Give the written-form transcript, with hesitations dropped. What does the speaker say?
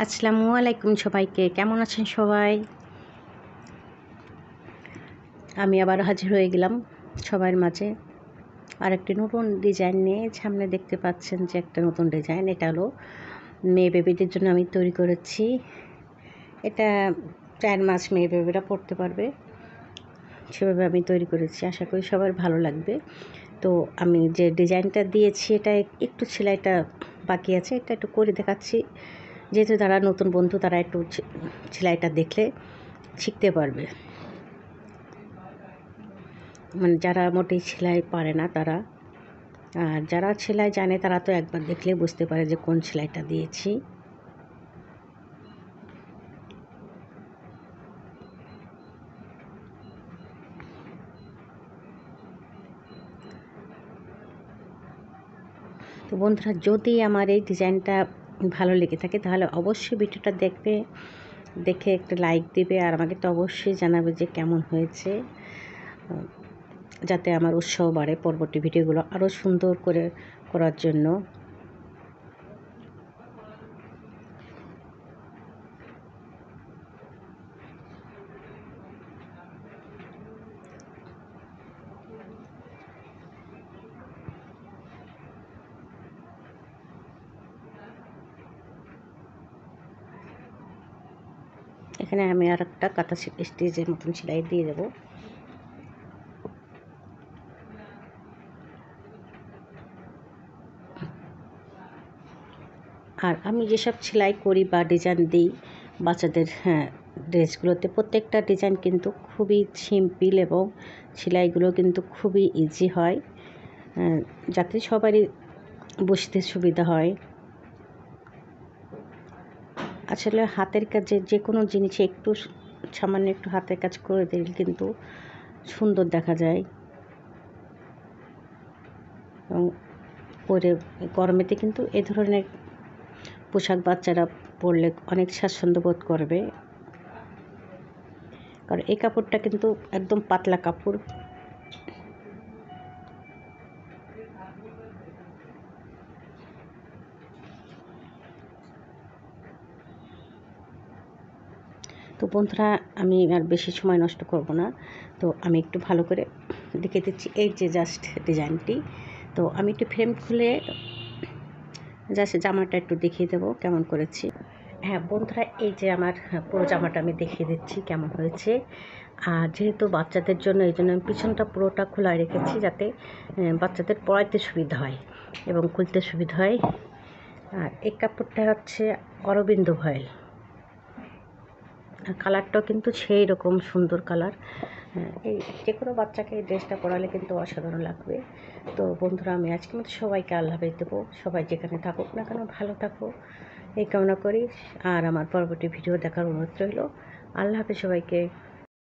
আসসালামু আলাইকুম সবাইকে, কেমন আছেন সবাই? আমি আবার হাজির হয়ে গেলাম সবার মাঝে আর একটি নতুন ডিজাইন নিয়ে। সামনে দেখতে পাচ্ছেন যে একটা নতুন ডিজাইন, এটা হলো মেয়ে বেবিদের জন্য আমি তৈরি করেছি। এটা 4 মাস মেয়ে বেবিরা পড়তে পারবে, সেভাবে আমি তৈরি করেছি। আশা করি সবার ভালো লাগবে। তো আমি যে ডিজাইনটা দিয়েছি এটা একটু সেলাইটা বাকি আছে, এটা একটু করে দেখাচ্ছি। যেহেতু যারা নতুন বন্ধু তারা একটু সেলাইটা দেখলে শিখতে পারবে। মানে যারা মোটেই সেলাই পারে না তারা, আর যারা সেলাই জানে তারা তো একবার দেখলে বুঝতে পারে যে কোন সেলাইটা দিয়েছি। তো বন্ধুরা, যদি আমার এই ডিজাইনটা ভালো লেগে থাকে তাহলে অবশ্যই ভিডিওটা দেখবে, দেখে একটা লাইক দেবে আর আমাকে তো অবশ্যই জানাবে যে কেমন হয়েছে, যাতে আমার উৎসাহ বাড়ে পরবর্তী ভিডিওগুলো আরও সুন্দর করে করার জন্য। এখানে আমি আর একটা কাঁথা স্টিচের মতন সেলাই দিয়ে দেবো। আর আমি যেসব সেলাই করি বা ডিজাইন দিই বাচ্চাদের ড্রেসগুলোতে, প্রত্যেকটা ডিজাইন কিন্তু খুবই সিম্পল এবং সেলাইগুলো কিন্তু খুবই ইজি হয়, যাতে সবারই বুঝতে সুবিধা হয়। আসলে হাতের কাজে যে কোনো জিনিসে একটু সামান্য একটু হাতের কাজ করে দিলে কিন্তু সুন্দর দেখা যায় এবং পরে গরমেতে কিন্তু এ ধরনের পোশাক বাচ্চারা পরলে অনেক স্বাচ্ছন্দ্য বোধ করবে, কারণ এই কাপড়টা কিন্তু একদম পাতলা কাপড়। তো বন্ধুরা, আমি আর বেশি সময় নষ্ট করব না, তো আমি একটু ভালো করে দেখিয়ে দিচ্ছি। এই যে জাস্ট ডিজাইনটি, তো আমি একটু ফ্রেম খুলে জাস্ট জামাটা একটু দেখিয়ে দেবো কেমন করেছি। হ্যাঁ বন্ধুরা, এই যে আমার পুরো জামাটা আমি দেখিয়ে দিচ্ছি কেমন হয়েছে। আর যেহেতু বাচ্চাদের জন্য, এই জন্য আমি পিছনটা পুরোটা খোলা রেখেছি, যাতে বাচ্চাদের পরাইতে সুবিধা হয় এবং খুলতে সুবিধা হয়। আর এই কাপড়টা হচ্ছে অরবিন্দ ভয়েল, আর কালারটাও কিন্তু সেই রকম সুন্দর কালার। এই যে কোনো বাচ্চাকে এই ড্রেসটা পরালে কিন্তু অসাধারণ লাগবে। তো বন্ধুরা, আমি আজকের মতো সবাইকে আল্লাহ হাফেজ দেবো। সবাই যেখানে থাকুক না কেন ভালো থাকো এই কামনা করি, আর আমার পরবর্তী ভিডিও দেখার অনুরোধ রইল। আল্লাহ হাফেজ সবাইকে।